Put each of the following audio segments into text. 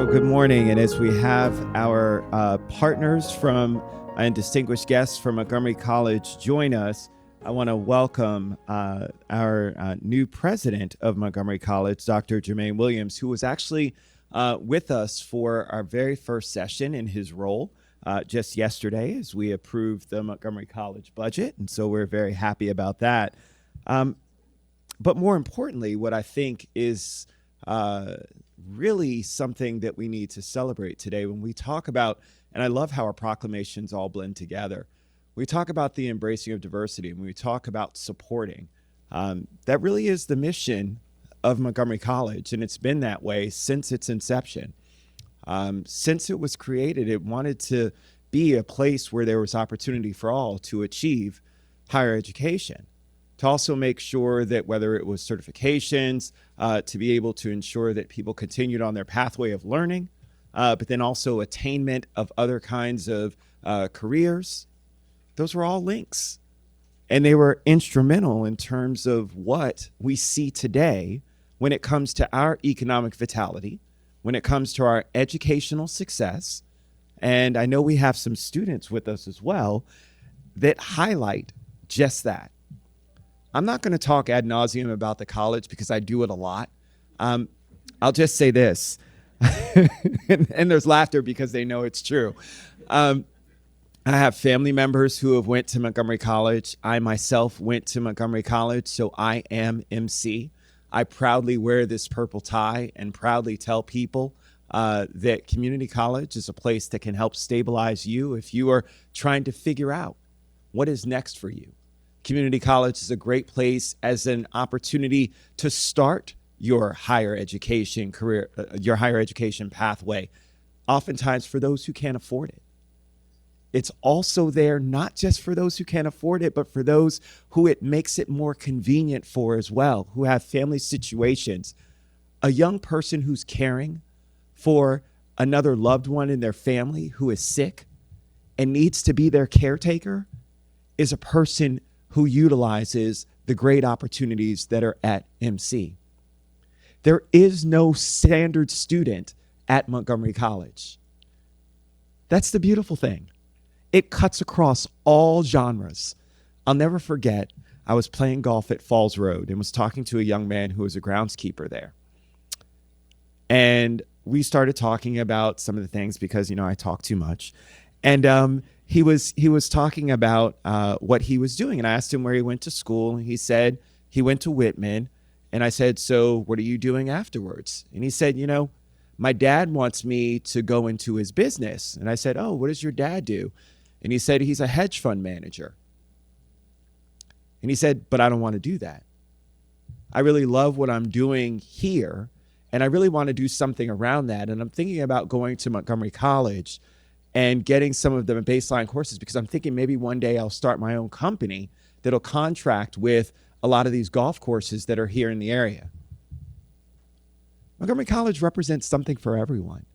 So good morning, and as we have our partners from and distinguished guests from Montgomery College join us, I want to welcome our new president of Montgomery College, Dr. JERMAINE Williams, who was actually with us for our very first session in his role just yesterday as we approved the Montgomery College budget, and so we're very happy about that. But more importantly, what I think is really something that we need to celebrate today when we talk about, and I love how our proclamations all blend together. We talk about the embracing of diversity, and we talk about supporting. That really is the mission of Montgomery College, and it's been that way since its inception. Since it was created, it wanted to be a place where there was opportunity for all to achieve higher education, to also make sure that whether it was certifications, to be able to ensure that people continued on their pathway of learning, but then also attainment of other kinds of careers. Those were all links. And they were instrumental in terms of what we see today when it comes to our economic vitality, when it comes to our educational success. And I know we have some students with us as well that highlight just that. I'm not going to talk ad nauseum about the college because I do it a lot. I'll just say this, and there's laughter because they know it's true. I have family members who have went to Montgomery College. I myself went to Montgomery College, so I am MC. I proudly wear this purple tie and proudly tell people that community college is a place that can help stabilize you if you are trying to figure out what is next for you. Community college is a great place as an opportunity to start your higher education career, your higher education pathway, oftentimes for those who can't afford it. It's also there not just for those who can't afford it, but for those who it makes it more convenient for as well, who have family situations. A young person who's caring for another loved one in their family who is sick and needs to be their caretaker is a person who utilizes the great opportunities that are at MC. There is no standard student at Montgomery College. That's the beautiful thing. It cuts across all genres. I'll never forget, I was playing golf at Falls Road and was talking to a young man who was a groundskeeper there. And we started talking about some of the things because, I talk too much. And he was talking about what he was doing. And I asked him where he went to school. And he said he went to Whitman. And I said, so what are you doing afterwards? And he said, my dad wants me to go into his business. And I said, oh, what does your dad do? And he said, he's a hedge fund manager. And he said, but I don't want to do that. I really love what I'm doing here. And I really want to do something around that. And I'm thinking about going to Montgomery College and getting some of the baseline courses because I'm thinking maybe one day I'll start my own company that'll contract with a lot of these golf courses that are here in the area. Montgomery College represents something for everyone.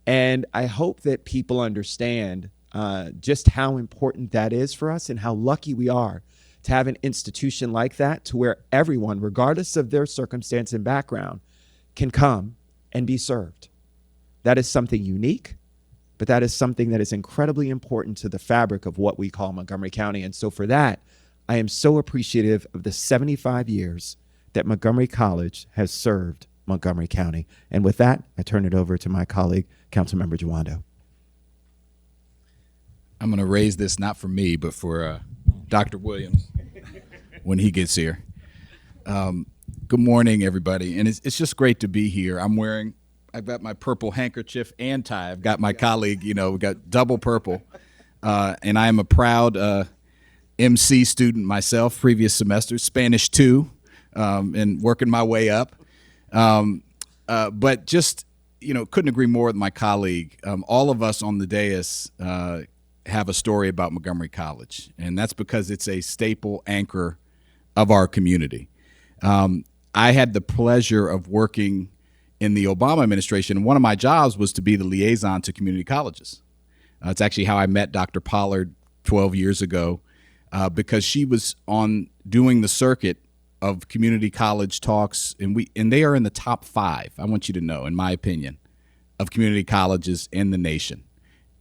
And I hope that people understand just how important that is for us and how lucky we are to have an institution like that to where everyone, regardless of their circumstance and background, can come and be served. That is something unique, but that is something that is incredibly important to the fabric of what we call Montgomery County. And so for that, I am so appreciative of the 75 years that Montgomery College has served Montgomery County. And with that, I turn it over to my colleague, Councilmember Jawando. I'm going to raise this not for me, but for Dr. Williams when he gets here. Good morning, everybody. And it's just great to be here. I've got my purple handkerchief and tie. I've got my colleague, we got double purple. And I am a proud MC student myself, previous semester, Spanish 2, and working my way up. But just, couldn't agree more with my colleague. All of us on the dais have a story about Montgomery College, and that's because it's a staple anchor of our community. I had the pleasure of working in the Obama administration. One of my jobs was to be the liaison to community colleges. It's actually how I met Dr. Pollard 12 years ago, because she was on doing the circuit of community college talks, and they are in the top 5, I want you to know, in my opinion, of community colleges in the nation.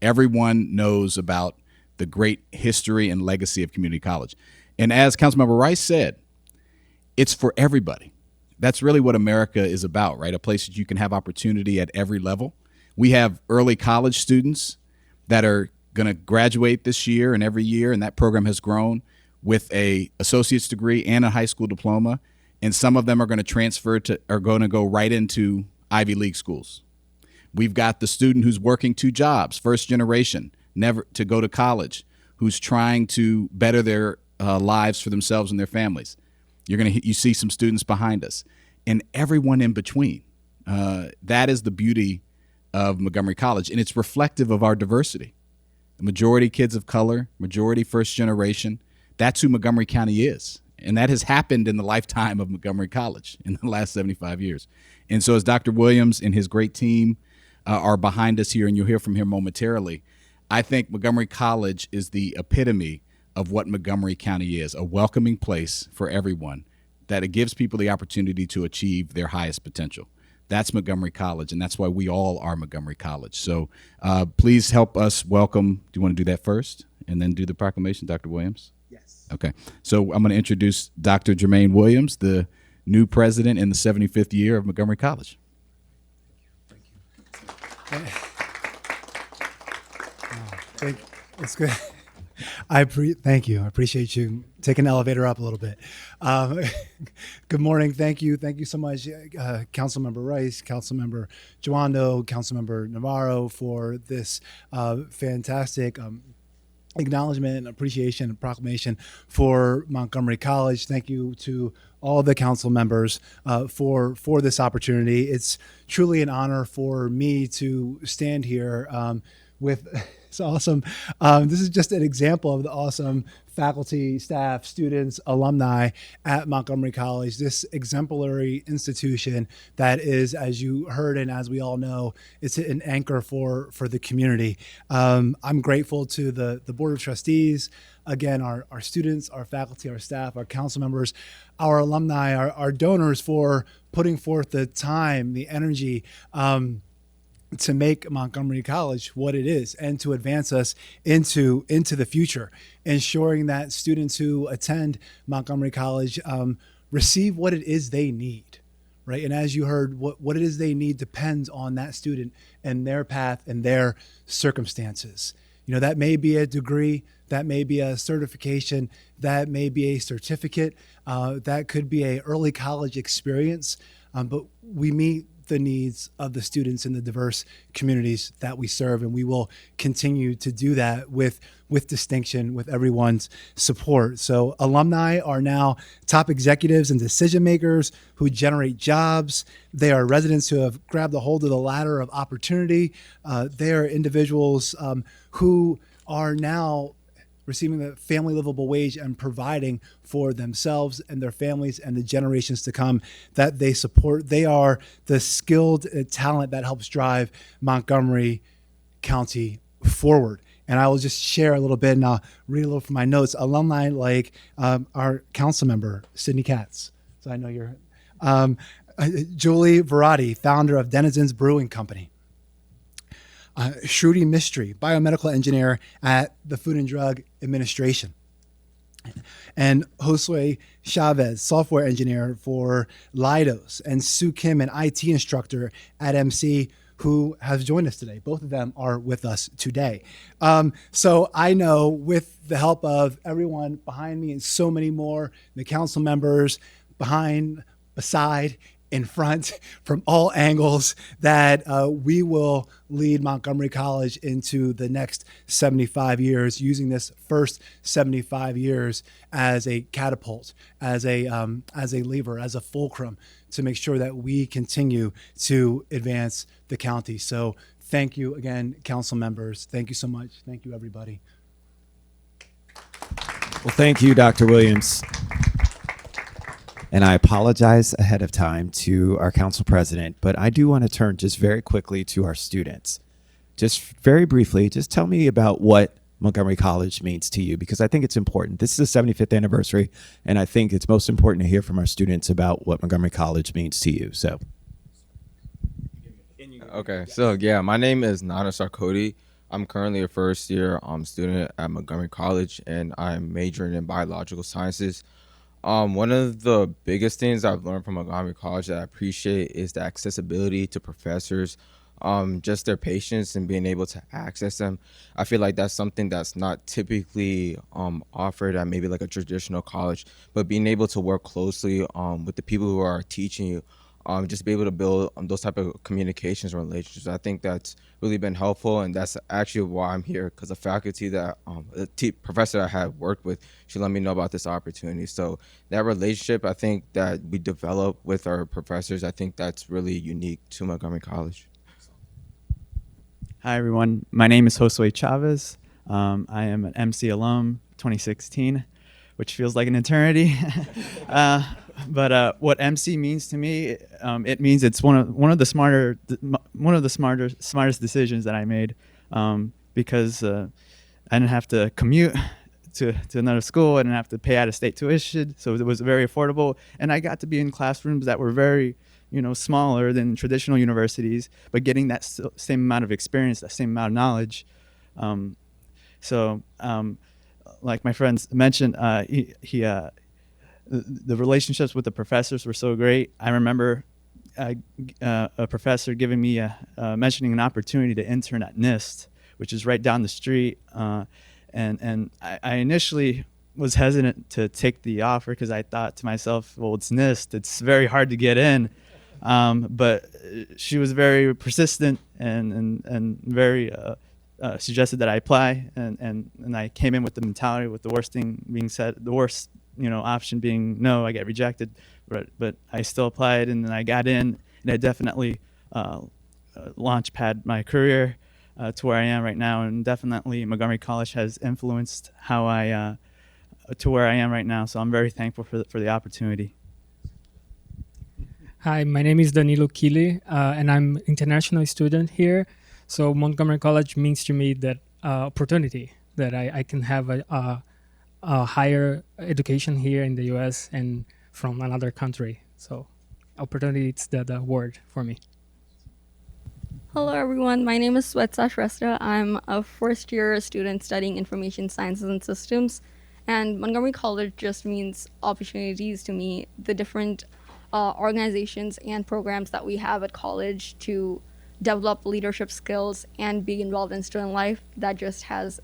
Everyone knows about the great history and legacy of community college. And as Councilmember Rice said, it's for everybody. That's really what America is about, right? A place that you can have opportunity at every level. We have early college students that are going to graduate this year and every year, and that program has grown with a associate's degree and a high school diploma. And some of them are going to go right into Ivy League schools. We've got the student who's working 2 jobs, first generation, never to go to college, who's trying to better their lives for themselves and their families. You see some students behind us, and everyone in between. That is the beauty of Montgomery College, and it's reflective of our diversity. The majority kids of color, majority first generation. That's who Montgomery County is, and that has happened in the lifetime of Montgomery College in the last 75 years. And so as Dr. Williams and his great team are behind us here, and you'll hear from him momentarily, I think Montgomery College is the epitome of what Montgomery County is, a welcoming place for everyone, that it gives people the opportunity to achieve their highest potential. That's Montgomery College, and that's why we all are Montgomery College. So please help us welcome. Do you want to do that first and then do the proclamation, Dr. Williams? Yes. Okay. So I'm going to introduce Dr. JERMAINE Williams, the new president in the 75th year of Montgomery College. Thank you. That's good. Thank you. I appreciate you taking the elevator up a little bit. Good morning. Thank you. Thank you so much, Councilmember Rice, Councilmember Joando, Councilmember Navarro, for this fantastic acknowledgement and appreciation and proclamation for Montgomery College. Thank you to all the council members for this opportunity. It's truly an honor for me to stand here with it's awesome. This is just an example of the awesome faculty, staff, students, alumni at Montgomery College, this exemplary institution that is, as you heard and as we all know, it's an anchor for the community. I'm grateful to the Board of Trustees, again, our students, our faculty, our staff, our council members, our alumni, our donors for putting forth the time, the energy, to make Montgomery College what it is and to advance us into the future, ensuring that students who attend Montgomery College receive what it is they need, right? And as you heard, what it is they need depends on that student and their path and their circumstances. You know, that may be a degree, that may be a certification, that may be a certificate, that could be an early college experience, but we meet the needs of the students in the diverse communities that we serve, and we will continue to do that with distinction, with everyone's support. So alumni are now top executives and decision makers who generate jobs. They are residents who have grabbed a hold of the ladder of opportunity. They are individuals who are now receiving the family livable wage and providing for themselves and their families and the generations to come that they support. They are the skilled talent that helps drive Montgomery County forward. And I will just share a little bit, and I'll read a little from my notes. Alumni like our council member, Sydney Katz. So I know you're Julie Verratti, founder of Denizens Brewing Company. Shruti Mistry, biomedical engineer at the Food and Drug Administration. And Josue Chavez, software engineer for Leidos. And Sue Kim, an IT instructor at MC, who has joined us today. Both of them are with us today. So I know, with the help of everyone behind me and so many more, the council members behind, beside, in front, from all angles, that we will lead Montgomery College into the next 75 years, using this first 75 years as a catapult, as a lever, as a fulcrum, to make sure that we continue to advance the county. So thank you again, council members. Thank you so much. Thank you, everybody. Well, thank you, Dr. Williams. And I apologize ahead of time to our council president, but I do want to turn just very quickly to our students. Just very briefly, just tell me about what Montgomery College means to you, because I think it's important. This is the 75th anniversary, and I think it's most important to hear from our students about what Montgomery College means to you. So, Okay, so yeah, my name is Nana Sarkodie. I'm currently a first year student at Montgomery College, and I'm majoring in biological sciences. One of the biggest things I've learned from Montgomery College that I appreciate is the accessibility to professors, just their patience and being able to access them. I feel like that's something that's not typically offered at maybe like a traditional college, but being able to work closely with the people who are teaching you, just be able to build those type of communications and relationships. I think that's really been helpful, and that's actually why I'm here, because the faculty that professor I had worked with, she let me know about this opportunity. So that relationship, I think that we develop with our professors, I think that's really unique to Montgomery College. Hi, everyone. My name is JOSUE CHAVEZ. I am an MC alum, 2016, which feels like an eternity. But what MC means to me, it means it's one of the smartest decisions that I made, because I didn't have to commute to another school. I didn't have to pay out of state tuition, so it was very affordable. And I got to be in classrooms that were very, smaller than traditional universities, but getting that same amount of experience, that same amount of knowledge. Like my friends mentioned, the relationships with the professors were so great. I remember a professor giving me mentioning an opportunity to intern at NIST, which is right down the street. And I initially was hesitant to take the offer because I thought to myself, well, it's NIST. It's very hard to get in. But she was very persistent and very suggested that I apply. And I came in with the mentality, with the worst thing being said, the worst option being no, I get rejected, but I still applied, and then I got in, and I definitely launchpad my career to where I am right now, and definitely Montgomery College has influenced how I to where I am right now. So I'm very thankful for the opportunity. Hi, my name is Danilo Kili, and I'm international student here. So Montgomery College means to me that opportunity that I can have a higher education here in the U.S. and from another country. So opportunity is the word for me. Hello, everyone. My name is Swetsa Shrestha. I'm a first-year student studying information sciences and systems. And Montgomery College just means opportunities to me. The different organizations and programs that we have at college to develop leadership skills and be involved in student life, that just has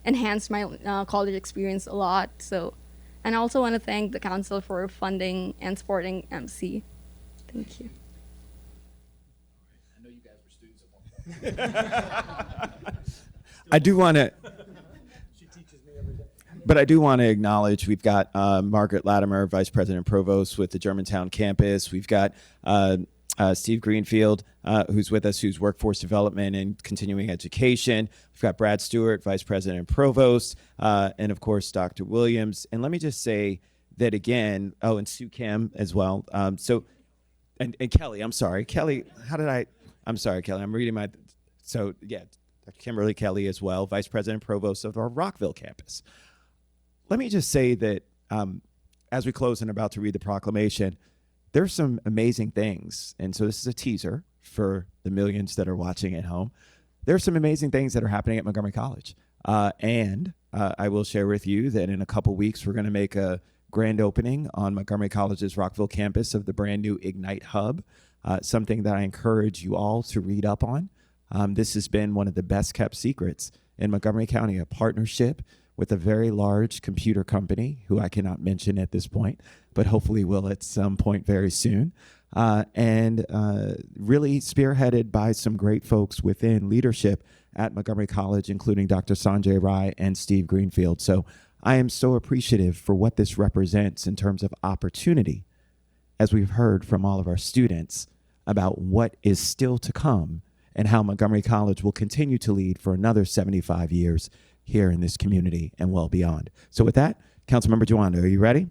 enhanced my college experience a lot. So, and I also want to thank the council for funding and supporting MC. Thank you. I know you guys were students at one point. I do want to, but I do want to acknowledge we've got Margaret Latimer, Vice President Provost with the Germantown campus. We've got Steve Greenfield, who's with us, who's Workforce Development and Continuing Education. We've got Brad Stewart, Vice President and Provost, and of course, Dr. Williams. And let me just say that again, and Sue Kim as well. And Kelly, I'm sorry. Kelly, I'm sorry, Kelly, I'm reading so yeah, Dr. Kimberly Kelly as well, Vice President and Provost of our Rockville campus. Let me just say that as we close and about to read the proclamation, there's some amazing things. And so this is a teaser for the millions that are watching at home. There's some amazing things that are happening at Montgomery College. And I will share with you that in a couple weeks, we're going to make a grand opening on Montgomery College's Rockville campus of the brand new Ignite Hub, something that I encourage you all to read up on. This has been one of the best kept secrets in Montgomery County, a partnership with a very large computer company who I cannot mention at this point, but hopefully will at some point very soon. And really spearheaded by some great folks within leadership at Montgomery College, including Dr. Sanjay Rai and Steve Greenfield. So I am so appreciative for what this represents in terms of opportunity, as we've heard from all of our students about what is still to come and how Montgomery College will continue to lead for another 75 years here in this community and well beyond. So with that, Councilmember Joanda, are you ready?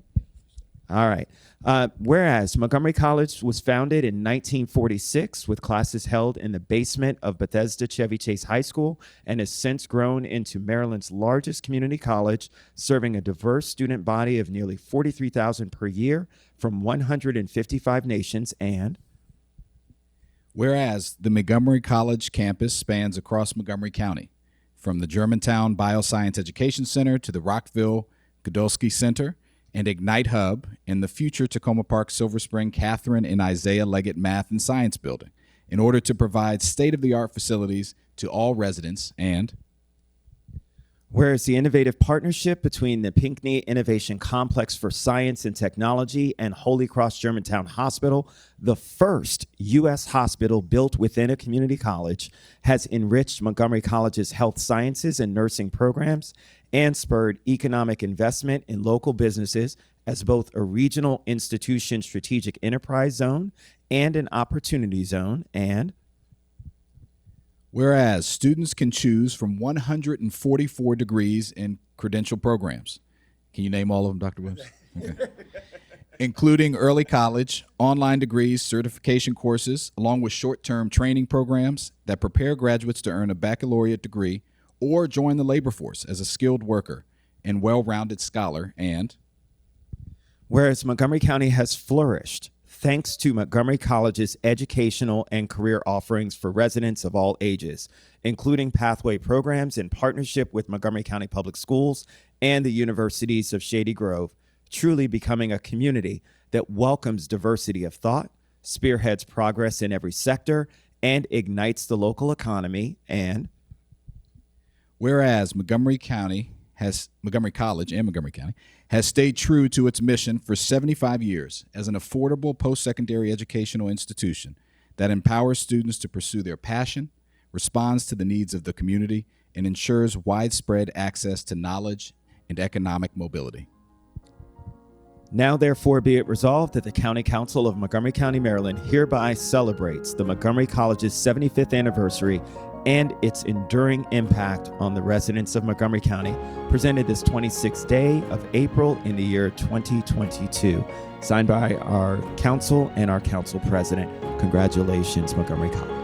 All right. Whereas Montgomery College was founded in 1946 with classes held in the basement of Bethesda Chevy Chase High School and has since grown into Maryland's largest community college, serving a diverse student body of nearly 43,000 per year from 155 nations. And Whereas the Montgomery College campus spans across Montgomery County, from the Germantown Bioscience Education Center to the Rockville Godolsky Center and Ignite Hub and the future Tacoma Park Silver Spring Catherine and Isaiah Leggett Math and Science Building in order to provide state-of-the-art facilities to all residents. And whereas the innovative partnership between the Pinckney Innovation Complex for Science and Technology and Holy Cross Germantown Hospital, the first U.S. hospital built within a community college, has enriched Montgomery College's health sciences and nursing programs and spurred economic investment in local businesses as both a regional institution strategic enterprise zone and an opportunity zone. And whereas students can choose from 144 degrees in credential programs. Can you name all of them, Dr. Williams? Okay. Including early college, online degrees, certification courses, along with short-term training programs that prepare graduates to earn a baccalaureate degree or join the labor force as a skilled worker and well-rounded scholar. And whereas Montgomery County has flourished thanks to Montgomery College's educational and career offerings for residents of all ages, including pathway programs in partnership with Montgomery County Public Schools and the universities of Shady Grove, truly becoming a community that welcomes diversity of thought, spearheads progress in every sector, and ignites the local economy. And whereas Montgomery College and Montgomery County has stayed true to its mission for 75 years as an affordable post-secondary educational institution that empowers students to pursue their passion, responds to the needs of the community, and ensures widespread access to knowledge and economic mobility. Now, therefore, be it resolved that the County Council of Montgomery County, Maryland hereby celebrates the Montgomery College's 75th anniversary and its enduring impact on the residents of Montgomery County, presented this 26th day of April in the year 2022. Signed by our council and our council president. Congratulations, Montgomery College.